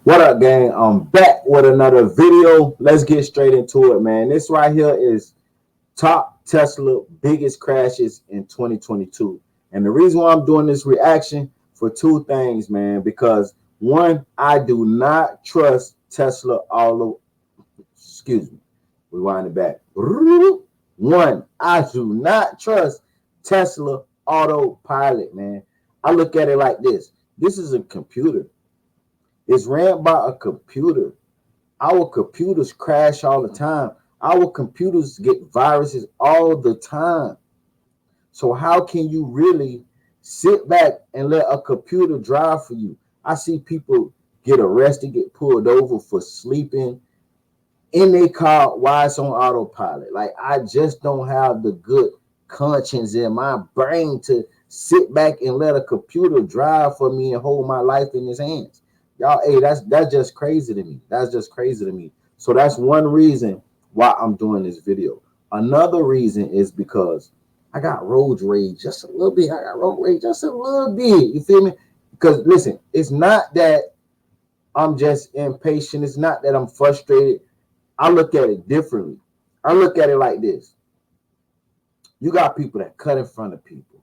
What up, gang? I'm back with another video. Let's get straight into it, man. This right here is top Tesla biggest crashes in 2022. And the reason why I'm doing this reaction for two things, man, because one, I do not trust Tesla excuse me, rewind it back. One, I do not trust Tesla autopilot, man. I look at it like this. This is a computer. It's ran by a computer. Our computers crash all the time. Our computers get viruses all the time. So how can you really sit back and let a computer drive for you? I see people get arrested, get pulled over for sleeping in their car while it's on autopilot. Like, I just don't have the good conscience in my brain to sit back and let a computer drive for me and hold my life in his hands. Y'all, hey, that's just crazy to me. That's just crazy to me. So that's one reason why I'm doing this video. Another reason is because I got road rage just a little bit. I got road rage just a little bit. You feel me? Because listen, it's not that I'm just impatient. It's not that I'm frustrated. I look at it differently. I look at it like this. You got people that cut in front of people.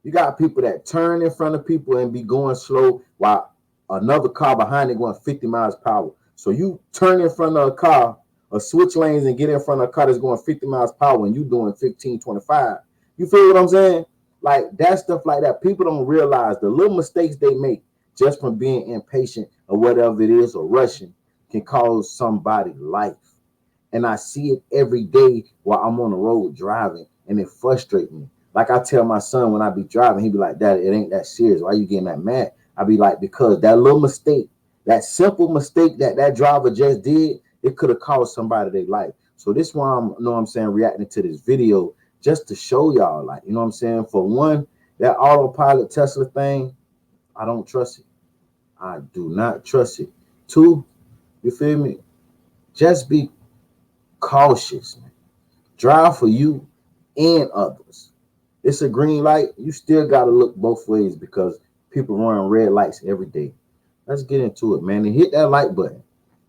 You got people that turn in front of people and be going slow while another car behind it going 50 miles per hour. So you turn in front of a car or switch lanes and get in front of a car that's going 50 miles per hour and you doing 15, 25. You feel what I'm saying? Like, that stuff like that. People don't realize the little mistakes they make just from being impatient or whatever it is or rushing can cause somebody's life. And I see it every day while I'm on the road driving, and it frustrates me. Like, I tell my son when I be driving, he be like, "Dad, it ain't that serious. Why you getting that mad?" I be like, because that little mistake, that simple mistake that driver just did, it could have cost somebody their life. So this why I'm, you know what I'm saying, reacting to this video just to show y'all, like, you know what I'm saying? For one, that autopilot Tesla thing, I don't trust it. I do not trust it. Two, you feel me? Just be cautious, man. Drive for you and others. It's a green light. You still got to look both ways because people run red lights every day. Let's get into it, man. And hit that like button.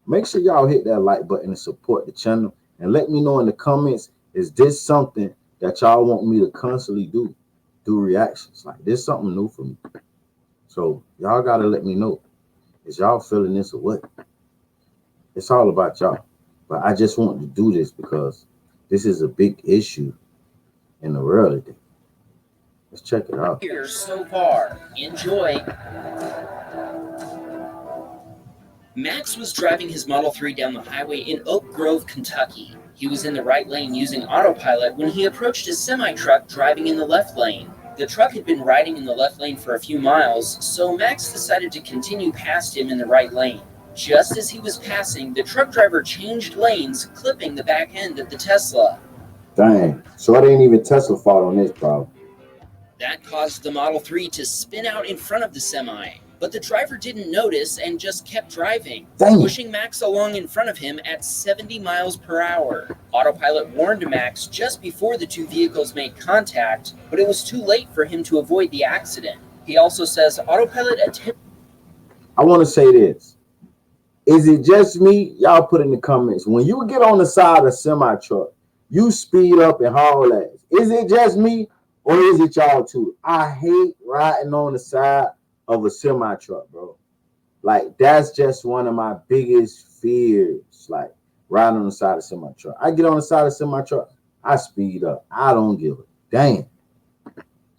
Make sure y'all hit that like button and support the channel. And let me know in the comments, is this something that y'all want me to constantly do? Do reactions. Like, this something new for me. So y'all got to let me know. Is y'all feeling this or what? It's all about y'all. But I just want to do this because this is a big issue in the world today. Let's check it out. Here so far. Enjoy. Max was driving his Model 3 down the highway in Oak Grove, Kentucky. He was in the right lane using autopilot when he approached a semi-truck driving in the left lane. The truck had been riding in the left lane for a few miles, so Max decided to continue past him in the right lane. Just as he was passing, the truck driver changed lanes, clipping the back end of the Tesla. Dang. So it ain't even Tesla fault on this problem. That caused the Model 3 to spin out in front of the semi, but the driver didn't notice and just kept driving, pushing Max along in front of him at 70 miles per hour. Autopilot warned Max just before the two vehicles made contact, but it was too late for him to avoid the accident. He also says Autopilot attempted. I want to say this. Is it just me? Y'all put in the comments. When you get on the side of a semi-truck, you speed up and haul ass. Is it just me or is it y'all too? I hate riding on the side of a semi-truck, bro. Like, that's just one of my biggest fears. Like, riding on the side of semi-truck. I get on the side of semi-truck, I speed up. I don't give a damn.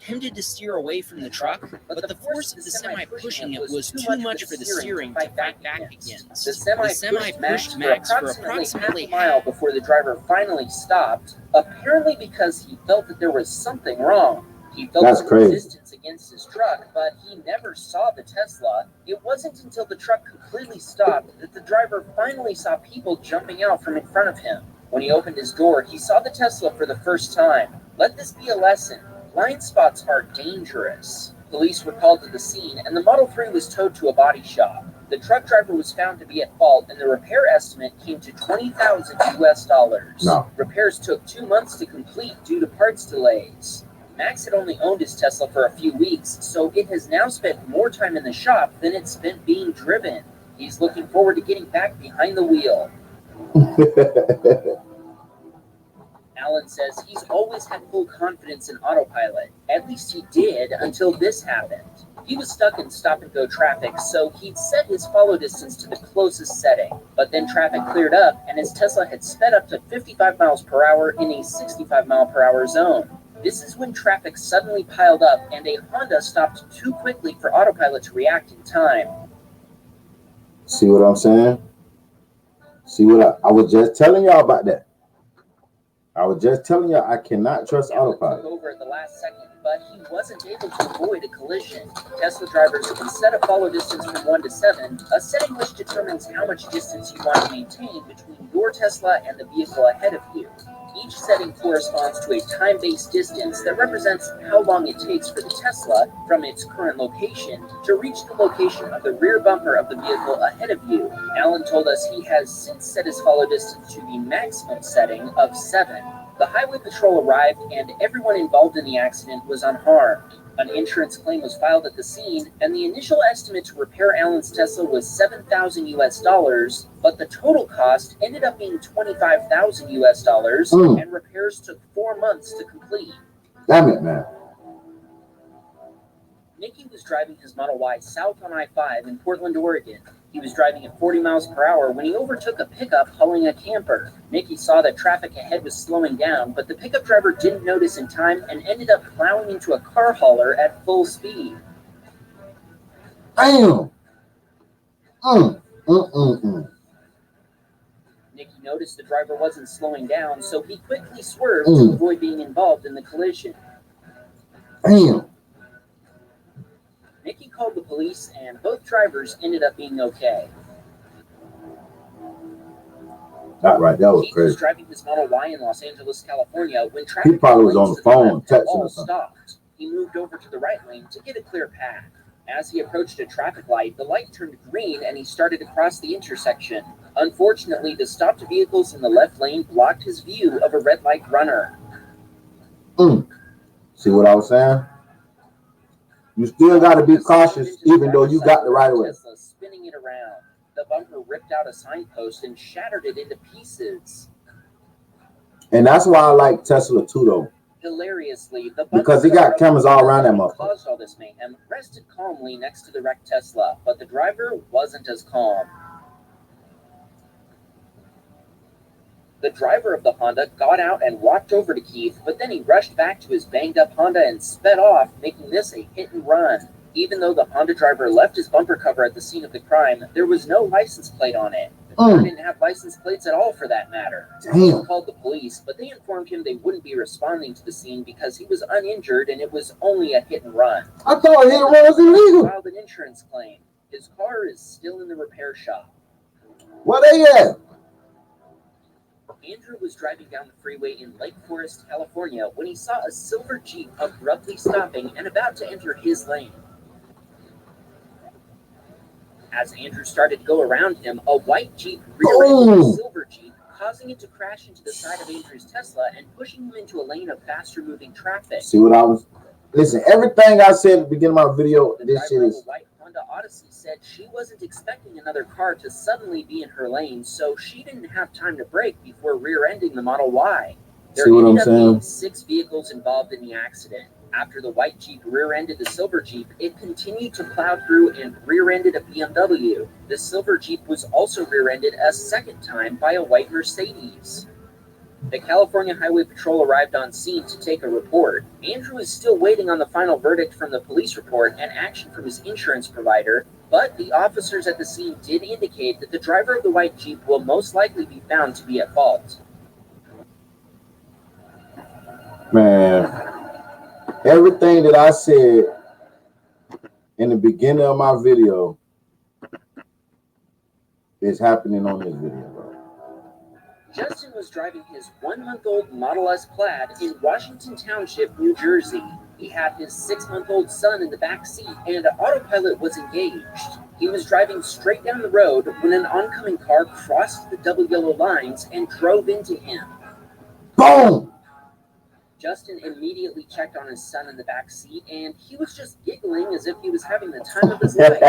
Attempted to steer away from the truck, but the force of the semi pushing it was too much for the steering to fight back against. The semi pushed Max for approximately a mile before the driver finally stopped, apparently because he felt that there was something wrong. He felt some resistance against his truck, but he never saw the Tesla. It wasn't until the truck completely stopped that the driver finally saw people jumping out from in front of him. When he opened his door, he saw the Tesla for the first time. Let this be a lesson. Blind spots are dangerous. Police were called to the scene, and the Model 3 was towed to a body shop. The truck driver was found to be at fault, and the repair estimate came to $20,000 US. No. Repairs took 2 months to complete due to parts delays. Max had only owned his Tesla for a few weeks, so it has now spent more time in the shop than it spent being driven. He's looking forward to getting back behind the wheel. Alan says he's always had full confidence in autopilot. At least he did until this happened. He was stuck in stop-and-go traffic, so he'd set his follow distance to the closest setting. But then traffic cleared up, and his Tesla had sped up to 55 miles per hour in a 65 mile per hour zone. This is when traffic suddenly piled up, and a Honda stopped too quickly for autopilot to react in time. See what I'm saying? See what I was just telling y'all about that. I was just telling y'all I cannot trust autopilot. Took over at the last second, but he wasn't able to avoid a collision. Tesla drivers can set a follow distance from 1 to 7, a setting which determines how much distance you want to maintain between your Tesla and the vehicle ahead of you. Each setting corresponds to a time-based distance that represents how long it takes for the Tesla, from its current location, to reach the location of the rear bumper of the vehicle ahead of you. Alan told us he has since set his follow distance to the maximum setting of 7. The highway patrol arrived and everyone involved in the accident was unharmed. An insurance claim was filed at the scene, and the initial estimate to repair Alan's Tesla was $7,000, but the total cost ended up being $25,000, and repairs took 4 months to complete. Damn it, man. Nicky was driving his Model Y south on I-5 in Portland, Oregon. He was driving at 40 miles per hour when he overtook a pickup hauling a camper. Nicky saw that traffic ahead was slowing down, but the pickup driver didn't notice in time and ended up plowing into a car hauler at full speed. Damn. Nicky noticed the driver wasn't slowing down, so he quickly swerved to avoid being involved in the collision. Damn. Nicky called the police, and both drivers ended up being okay. That right, that was He crazy. was driving his Model Y in Los Angeles, California, when traffic He probably was on the phone texting or something. Stopped. He moved over to the right lane to get a clear path. As he approached a traffic light, the light turned green and he started to cross the intersection. Unfortunately, the stopped vehicles in the left lane blocked his view of a red light runner. See what I was saying? You still got to be cautious, even though you got the right of way. Tesla spinning it around. The bumper ripped out a signpost and shattered it into pieces. And that's why I like Tesla too, though. Hilariously, the bumper because he got cameras all around that motherfucker. Caused all this mayhem, rested calmly next to the wrecked Tesla, but the driver wasn't as calm. The driver of the Honda got out and walked over to Keith, but then he rushed back to his banged-up Honda and sped off, making this a hit-and-run. Even though the Honda driver left his bumper cover at the scene of the crime, there was no license plate on it. The car didn't have license plates at all, for that matter. He called the police, but they informed him they wouldn't be responding to the scene because he was uninjured and it was only a hit-and-run. I thought hit-and-run was illegal. He filed an insurance claim. His car is still in the repair shop. Where they at? Andrew was driving down the freeway in Lake Forest, California, when he saw a silver Jeep abruptly stopping and about to enter his lane. As Andrew started to go around him, a white Jeep rear-ended the silver Jeep, causing it to crash into the side of Andrew's Tesla and pushing him into a lane of faster-moving traffic. See what I was... Listen, everything I said at the beginning of my video, the this shit is... The white Honda Odyssey said she wasn't expecting another car to suddenly be in her lane, so she didn't have time to brake before rear-ending the Model Y. There ended up being 6 vehicles involved in the accident. After the white Jeep rear-ended the silver Jeep, it continued to plow through and rear-ended a BMW. The silver Jeep was also rear-ended a second time by a white Mercedes. The California Highway Patrol arrived on scene to take a report. Andrew is still waiting on the final verdict from the police report and action from his insurance provider, but the officers at the scene did indicate that the driver of the white Jeep will most likely be found to be at fault. Man, everything that I said in the beginning of my video is happening on this video, bro. Justin was driving his 1-month-old Model S Plaid in Washington Township, New Jersey. He had his 6-month-old son in the back seat, and autopilot was engaged. He was driving straight down the road when an oncoming car crossed the double yellow lines and drove into him. Boom! Justin immediately checked on his son in the back seat, and he was just giggling as if he was having the time of his life.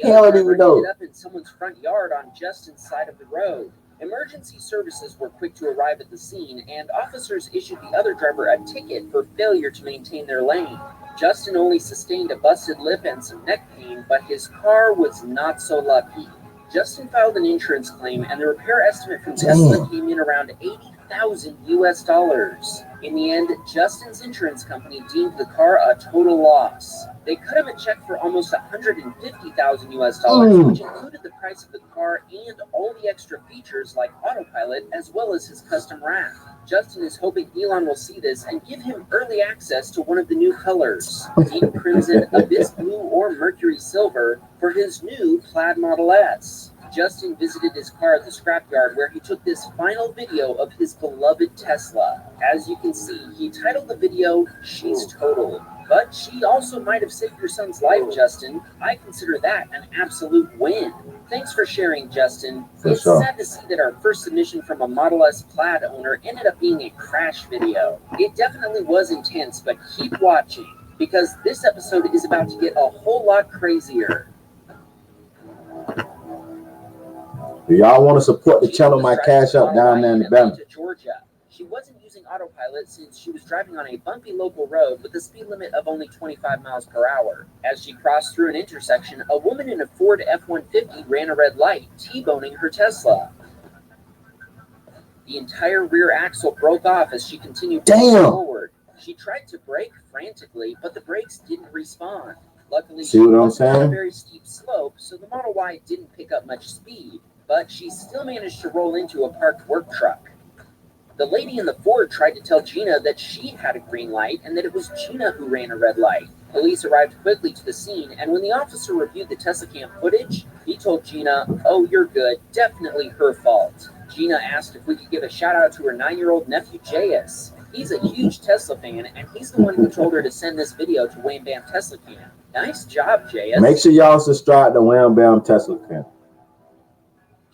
The He don't even know. Ended up in someone's front yard on Justin's side of the road. Emergency services were quick to arrive at the scene, and officers issued the other driver a ticket for failure to maintain their lane. Justin only sustained a busted lip and some neck pain, but his car was not so lucky. Justin filed an insurance claim, and the repair estimate from Tesla came in around $80,000 US. In the end, Justin's insurance company deemed the car a total loss. They cut him a check for almost $150,000 US, which included the price of the car and all the extra features like autopilot, as well as his custom wrap. Justin is hoping Elon will see this and give him early access to one of the new colors, deep crimson, abyss blue, or mercury silver, for his new Plaid Model S. Justin visited his car at the scrapyard where he took this final video of his beloved Tesla. As you can see, he titled the video, "She's Total." But she also might have saved your son's life, Justin. I consider that an absolute win. Thanks for sharing, Justin. It's sad to see that our first submission from a Model S Plaid owner ended up being a crash video. It definitely was intense, but keep watching, because this episode is about to get a whole lot crazier. Do y'all want to support the channel? My cash up down there in the banner. Georgia. She wasn't using autopilot since she was driving on a bumpy local road with a speed limit of only 25 miles per hour. As she crossed through an intersection, a woman in a Ford F-150 ran a red light, T-boning her Tesla. The entire rear axle broke off as she continued forward. She tried to brake frantically, but the brakes didn't respond. Luckily, she was on a very steep slope, so the Model Y didn't pick up much speed, but she still managed to roll into a parked work truck. The lady in the Ford tried to tell Gina that she had a green light and that it was Gina who ran a red light. Police arrived quickly to the scene, and when the officer reviewed the Tesla cam footage, he told Gina, "Oh, you're good, definitely her fault." Gina asked if we could give a shout out to her 9-year-old nephew, J.S. He's a huge Tesla fan, and he's the one who told her to send this video to Wham Bam Tesla Cam. Nice job, J.S. Make sure y'all subscribe to Wham Bam Tesla Cam.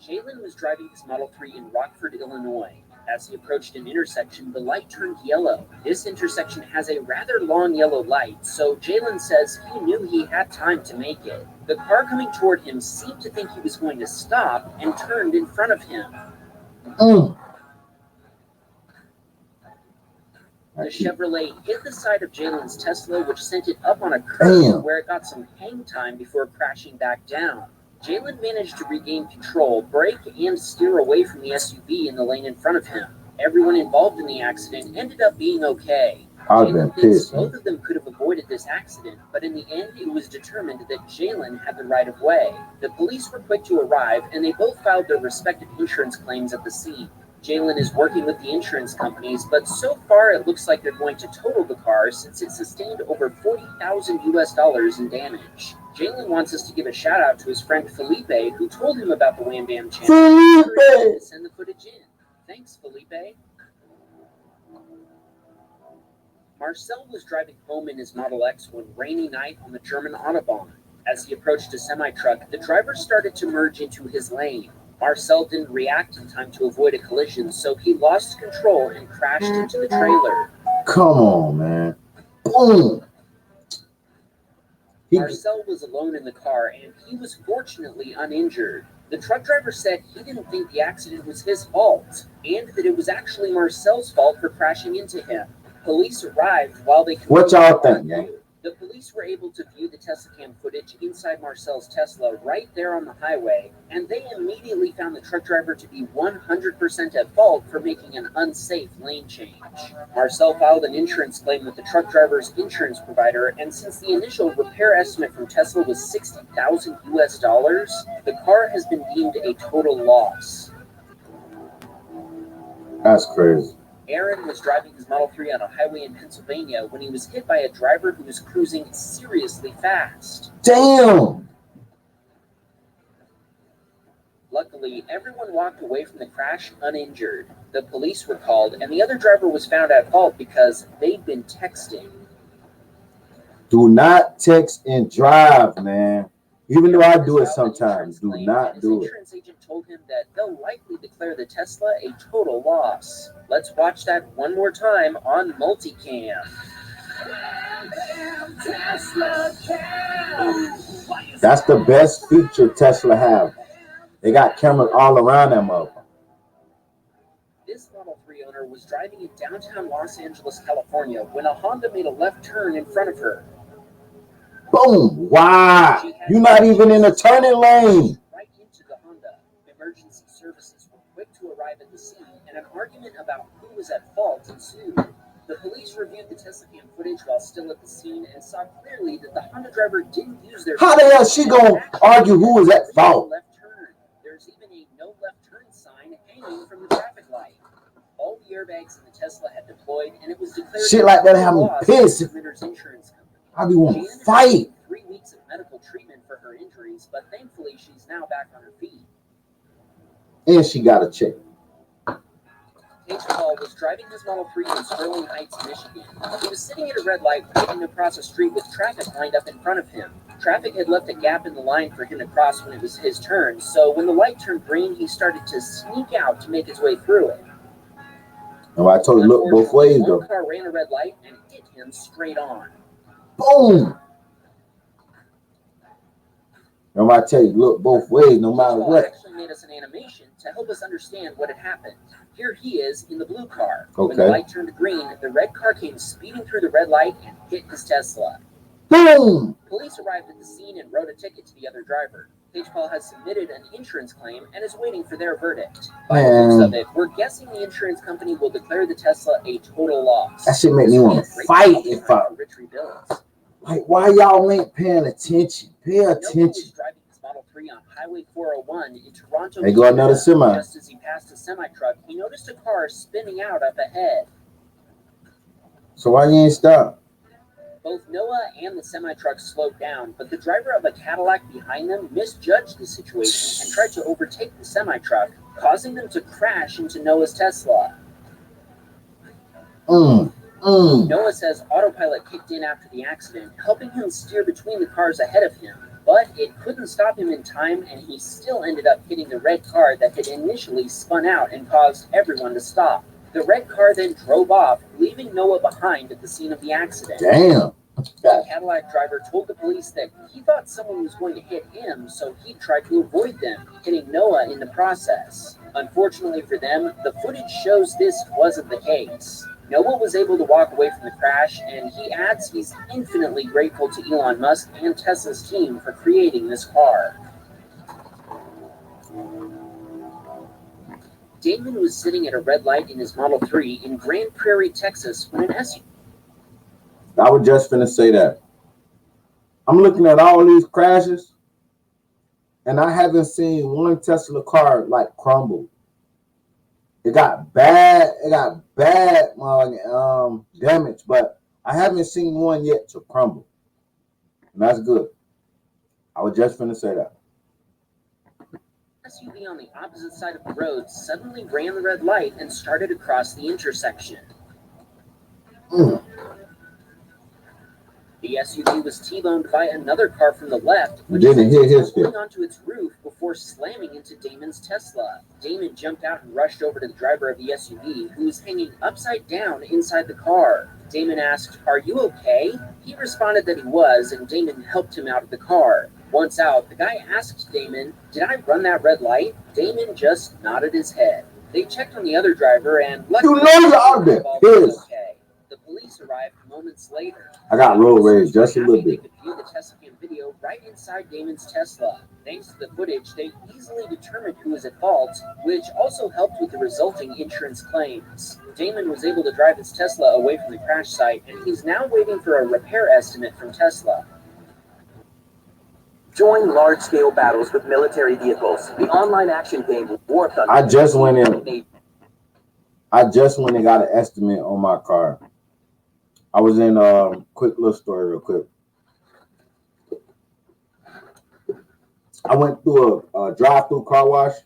Jalen was driving his Model 3 in Rockford, Illinois. As he approached an intersection, the light turned yellow. This intersection has a rather long yellow light, so Jalen says he knew he had time to make it. The car coming toward him seemed to think he was going to stop and turned in front of him. The Chevrolet hit the side of Jalen's Tesla, which sent it up on a curve where it got some hang time before crashing back down. Jalen managed to regain control, brake, and steer away from the SUV in the lane in front of him. Everyone involved in the accident ended up being okay. Jalen thinks both of them could have avoided this accident, but in the end, it was determined that Jalen had the right of way. The police were quick to arrive, and they both filed their respective insurance claims at the scene. Jalen is working with the insurance companies, but so far it looks like they're going to total the car since it sustained over $40,000 in damage. Jalen wants us to give a shout out to his friend Felipe, who told him about the Wham Bam channel. Felipe! To send the footage in. Thanks, Felipe. Marcel was driving home in his Model X one rainy night on the German Autobahn. As he approached a semi-truck, the driver started to merge into his lane. Marcel didn't react in time to avoid a collision, so he lost control and crashed into the trailer. Come on, man. Boom! Marcel was alone in the car, and he was fortunately uninjured. The truck driver said he didn't think the accident was his fault, and that it was actually Marcel's fault for crashing into him. Police arrived while they... What y'all think, man? The police were able to view the Tesla cam footage inside Marcel's Tesla right there on the highway, and they immediately found the truck driver to be 100% at fault for making an unsafe lane change. Marcel filed an insurance claim with the truck driver's insurance provider, and since the initial repair estimate from Tesla was $60,000, the car has been deemed a total loss. That's crazy. Aaron was driving his Model 3 on a highway in Pennsylvania when he was hit by a driver who was cruising seriously fast. Damn! Luckily, everyone walked away from the crash uninjured. The police were called, and the other driver was found at fault because they'd been texting. Do not text and drive, man. Even though I do it sometimes, do not do it. His insurance agent told him that they'll likely declare the Tesla a total loss. Let's watch that one more time on multicam. That's the best feature Tesla have. They got cameras all around that motherfucker. This Model 3 owner was driving in downtown Los Angeles, California, when a Honda made a left turn in front of her. Boom! Wow! You're not even in the turning lane. Right into the Honda. Emergency services were quick to arrive at the scene, and an argument about who was at fault ensued. The police reviewed the Tesla cam footage while still at the scene and saw clearly that the Honda driver didn't use their. How the hell she gonna argue who was at fault? Left turn. There's even a no left turn sign hanging from the traffic light. All the airbags in the Tesla had deployed, and it was declared shit like that have me pissed. I be want to fight. 3 weeks of medical treatment for her injuries, but thankfully she's now back on her feet. And she got a check. H. Paul was driving his Model 3 in Sterling Heights, Michigan. He was sitting at a red light waiting to cross a street with traffic lined up in front of him. Traffic had left a gap in the line for him to cross when it was his turn, so when the light turned green, he started to sneak out to make his way through it. No, I told you look both ways though. One car ran a red light and hit him straight on. Boom! No, I tell you, look both ways, no matter what. Actually made us an animation to help us understand what had happened. Here he is in the blue car. Okay. When the light turned green, the red car came speeding through the red light and hit his Tesla. Boom! Police arrived at the scene and wrote a ticket to the other driver. H. Paul has submitted an insurance claim and is waiting for their verdict. By the looks of it, we're guessing the insurance company will declare the Tesla a total loss. That shit make me want to fight if I... Like, why y'all ain't paying attention? Pay attention. Was driving his Model 3 on Highway 401 in Toronto. They go another semi. Just as he passed a semi-truck, he noticed a car spinning out up ahead. So why you ain't stop? Both Noah and the semi-truck slowed down, but the driver of a Cadillac behind them misjudged the situation and tried to overtake the semi-truck, causing them to crash into Noah's Tesla. Noah says autopilot kicked in after the accident, helping him steer between the cars ahead of him, but it couldn't stop him in time, and he still ended up hitting the red car that had initially spun out and caused everyone to stop. The red car then drove off, leaving Noah behind at the scene of the accident. Damn. The Cadillac driver told the police that he thought someone was going to hit him, so he tried to avoid them, hitting Noah in the process. Unfortunately for them, the footage shows this wasn't the case. Noah was able to walk away from the crash, and he adds he's infinitely grateful to Elon Musk and Tesla's team for creating this car. Damon was sitting at a red light in his Model 3 in Grand Prairie, Texas, when an SUV... I was just finna say that. I'm looking at all these crashes, and I haven't seen one Tesla car like crumble. It got bad damage, but I haven't seen one yet to crumble. And that's good. I was just finna say that. SUV on the opposite side of the road suddenly ran the red light and started across the intersection. The SUV was T-boned by another car from the left, which didn't hit his holding onto its roof before slamming into Damon's Tesla. Damon jumped out and rushed over to the driver of the SUV, who was hanging upside down inside the car. Damon asked, "Are you okay?" He responded that he was, and Damon helped him out of the car. Once out, the guy asked Damon, "Did I run that red light?" Damon just nodded his head. They checked on the other driver, and luckily, you're out there. Okay. The police arrived moments later. I got road rage just a little bit. They could view the Tesla cam video right inside Damon's Tesla. Thanks to the footage, they easily determined who was at fault, which also helped with the resulting insurance claims. Damon was able to drive his Tesla away from the crash site, and he's now waiting for a repair estimate from Tesla. Join large-scale battles with military vehicles. The online action game War Thunder. I just went and got an estimate on my car. I was in quick little story real quick. I went through a drive-through car wash,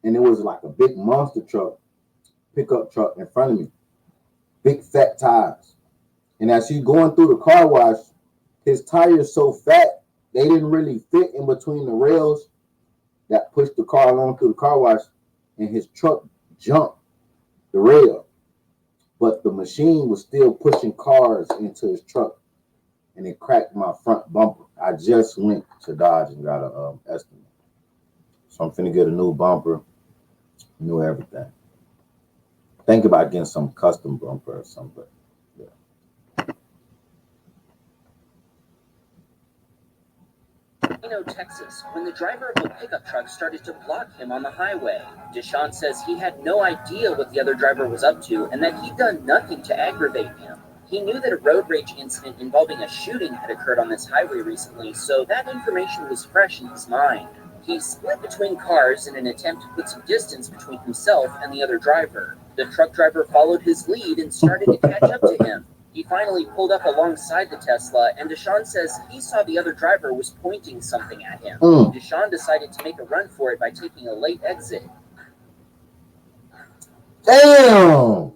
and it was like a big monster truck, pickup truck in front of me, big fat tires. And as he's going through the car wash, his tires so fat they didn't really fit in between the rails that pushed the car along through the car wash, and his truck jumped the rail. but the machine was still pushing cars into his truck, and it cracked my front bumper. I just went to Dodge and got a estimate, so I'm finna get a new bumper, new everything. Think about getting some custom bumper or something. Texas, when the driver of a pickup truck started to block him on the highway. Deshaun says he had no idea what the other driver was up to and that he'd done nothing to aggravate him. He knew that a road rage incident involving a shooting had occurred on this highway recently, so that information was fresh in his mind. He split between cars in an attempt to put some distance between himself and the other driver. The truck driver followed his lead and started to catch up to him. He finally pulled up alongside the Tesla, and Deshaun says he saw the other driver was pointing something at him. Deshaun decided to make a run for it by taking a late exit. Damn!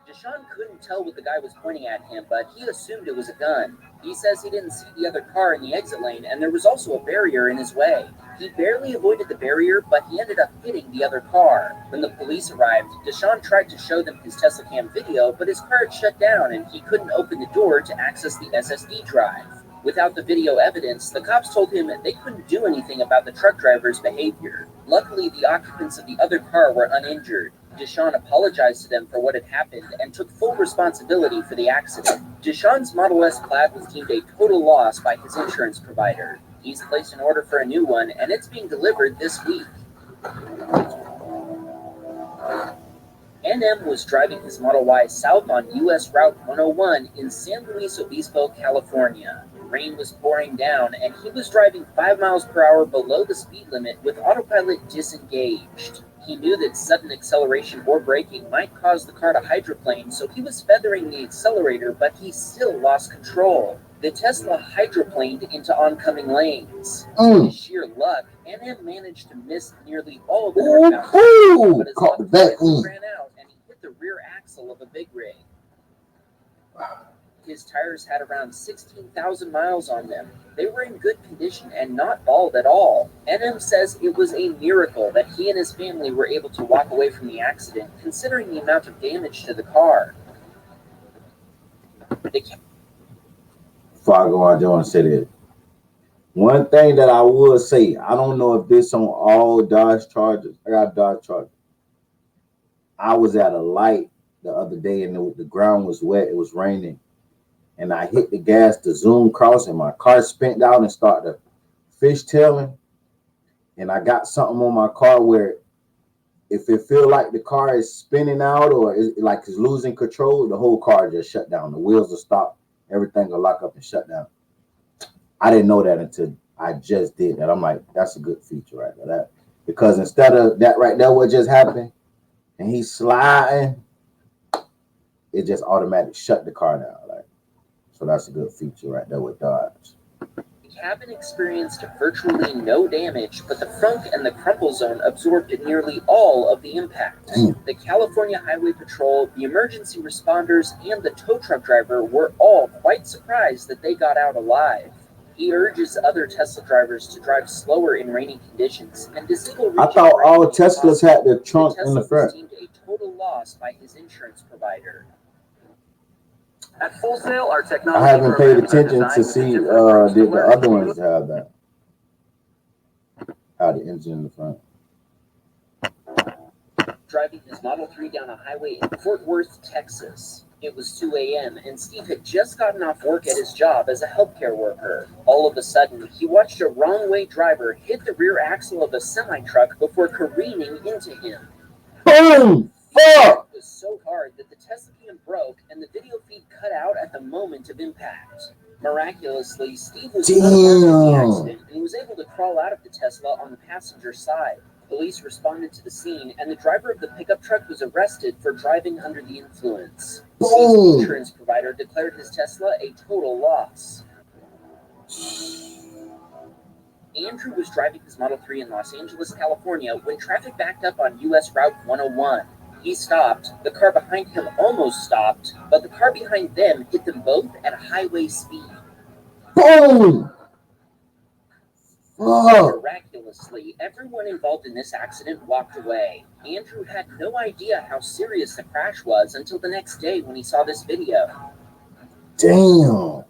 Deshaun couldn't tell what the guy was pointing at him, but he assumed it was a gun. He says he didn't see the other car in the exit lane, and there was also a barrier in his way. He barely avoided the barrier, but he ended up hitting the other car. When the police arrived, Deshaun tried to show them his Tesla Cam video, but his car had shut down and he couldn't open the door to access the SSD drive. Without the video evidence, the cops told him they couldn't do anything about the truck driver's behavior. Luckily, the occupants of the other car were uninjured. Deshaun apologized to them for what had happened and took full responsibility for the accident. Deshaun's Model S Plaid was deemed a total loss by his insurance provider. He's placed an order for a new one, and it's being delivered this week. NM was driving his Model Y south on US Route 101 in San Luis Obispo, California. Rain was pouring down, and he was driving 5 miles per hour below the speed limit with autopilot disengaged. He knew that sudden acceleration or braking might cause the car to hydroplane, so he was feathering the accelerator, but he still lost control. The Tesla hydroplaned into oncoming lanes. To sheer luck, NM managed to miss nearly all of the northbound, but his luck ran out and he hit the rear axle of a big rig. His tires had around 16,000 miles on them. They were in good condition and not bald at all. NM says it was a miracle that he and his family were able to walk away from the accident, considering the amount of damage to the car. Before I go, I just want to say this. One thing that I will say, I don't know if this on all Dodge Chargers. I got Dodge Chargers. I was at a light the other day and the ground was wet. It was raining. And I hit the gas to zoom cross, and my car spent out and started fishtailing. And I got something on my car where if it feel like the car is spinning out or like it's losing control, the whole car just shut down. The wheels will stop, everything will lock up and shut down. I didn't know that until I just did that. I'm like, that's a good feature right there. Because instead of that right there, what just happened, and he's sliding, it just automatically shut the car down. So that's a good feature right there with Dodge. The cabin experienced virtually no damage, but the frunk and the crumple zone absorbed nearly all of the impact. The California Highway Patrol, the emergency responders, and the tow truck driver were all quite surprised that they got out alive. He urges other Tesla drivers to drive slower in rainy conditions and disable. I thought all Teslas had the trunk in the front. Deemed a total loss by his insurance provider. At Full Sail, our technology I haven't paid attention to see did the other ones have that. How the engine in the front. Driving his Model 3 down a highway in Fort Worth, Texas. It was 2 a.m. and Steve had just gotten off work at his job as a healthcare worker. All of a sudden, he watched a wrong-way driver hit the rear axle of a semi-truck before careening into him. Boom! Fuck! It was so hard that the Tesla Cam broke and the video feed cut out at the moment of impact. Miraculously, Steve was unharmed in the accident and was able to crawl out of the Tesla on the passenger side. Police responded to the scene, and the driver of the pickup truck was arrested for driving under the influence. Steve's insurance provider declared his Tesla a total loss. Andrew was driving his Model 3 in Los Angeles, California, when traffic backed up on US Route 101. He stopped, the car behind him almost stopped, but the car behind them hit them both at a highway speed. Boom! Fuck. Miraculously, everyone involved in this accident walked away. Andrew had no idea how serious the crash was until the next day when he saw this video. Damn.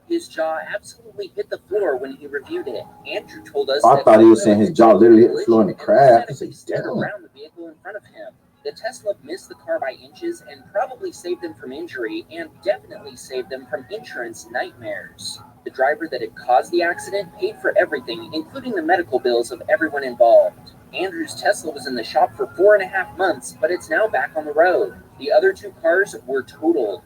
His jaw absolutely hit the floor when he reviewed it. Andrew told us I thought he was saying his jaw literally hit the floor in the crash. I said, damn. Around the vehicle in front of him. The Tesla missed the car by inches and probably saved them from injury and definitely saved them from insurance nightmares. The driver that had caused the accident paid for everything, including the medical bills of everyone involved. Andrew's Tesla was in the shop for 4.5 months, but it's now back on the road. The other 2 cars were totaled.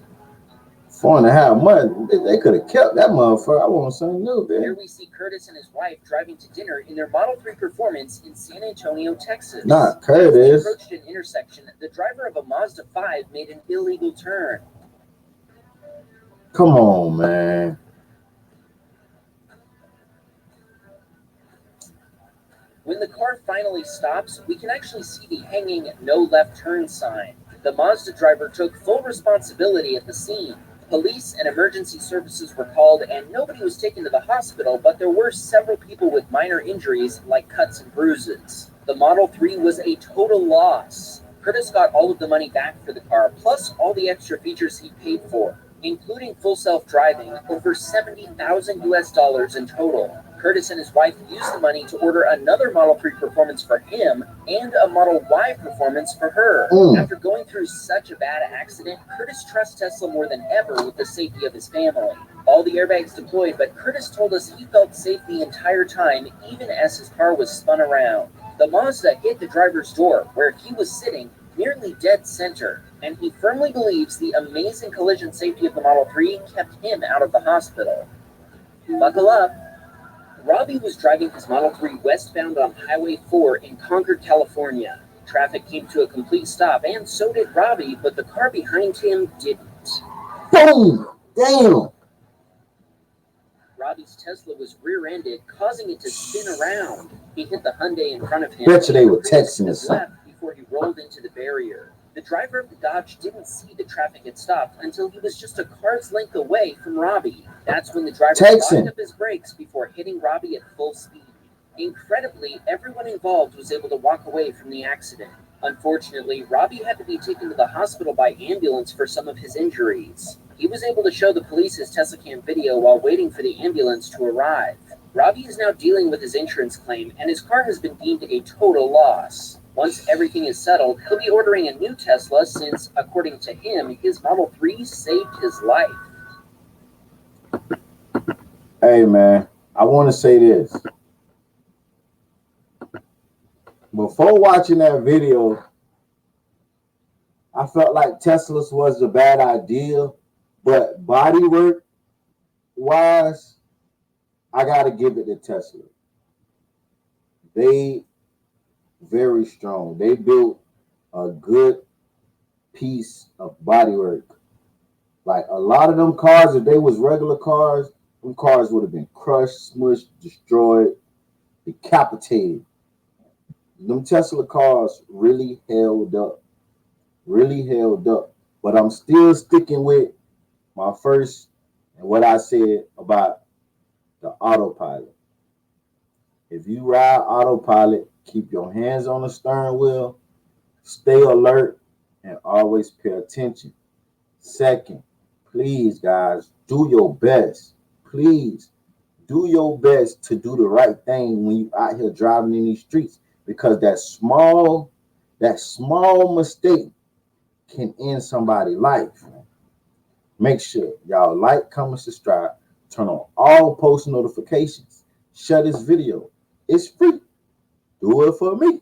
4.5 months. They could have kept that motherfucker. I want something new, man. Here we see Curtis and his wife driving to dinner in their Model 3 Performance in San Antonio, Texas. Not Curtis. As they approached an intersection, the driver of a Mazda 5 made an illegal turn. Come on, man. When the car finally stops, we can actually see the hanging no left turn sign. The Mazda driver took full responsibility at the scene. Police and emergency services were called and nobody was taken to the hospital, but there were several people with minor injuries like cuts and bruises. The Model 3 was a total loss. Curtis got all of the money back for the car, plus all the extra features he paid for, including full self-driving, over $70,000 in total. Curtis and his wife used the money to order another Model 3 Performance for him and a Model Y Performance for her. After going through such a bad accident, Curtis trusts Tesla more than ever with the safety of his family. All the airbags deployed, but Curtis told us he felt safe the entire time, even as his car was spun around. The Mazda hit the driver's door, where he was sitting, nearly dead center, and he firmly believes the amazing collision safety of the Model 3 kept him out of the hospital. Buckle up. Robbie was driving his Model 3 westbound on Highway 4 in Concord, California. Traffic came to a complete stop, and so did Robbie, but the car behind him didn't. Boom! Damn! Robbie's Tesla was rear-ended, causing it to spin around. He hit the Hyundai in front of him. Bet you they were texting or something. Before he rolled into the barrier. The driver of the Dodge didn't see the traffic had stopped until he was just a car's length away from Robbie. That's when the driver locked up his brakes before hitting Robbie at full speed. Incredibly, everyone involved was able to walk away from the accident. Unfortunately, Robbie had to be taken to the hospital by ambulance for some of his injuries. He was able to show the police his Tesla Cam video while waiting for the ambulance to arrive. Robbie is now dealing with his insurance claim, and his car has been deemed a total loss. Once everything is settled, he'll be ordering a new Tesla since, according to him, his Model 3 saved his life. Hey, man, I want to say this. Before watching that video, I felt like Tesla's was a bad idea, but bodywork wise, I got to give it to Tesla. They very strong. They built a good piece of bodywork. Like a lot of them cars, if they was regular cars, them cars would have been crushed, smushed, destroyed, decapitated. Them Tesla cars really held up. Really held up. But I'm still sticking with my first and what I said about the autopilot. If you ride autopilot, keep your hands on the steering wheel, stay alert, and always pay attention. Second, please, guys, do your best. Please do your best to do the right thing when you're out here driving in these streets, because that small mistake can end somebody's life. Make sure y'all like, comment, subscribe, turn on all post notifications, share this video. It's free. Do it for me.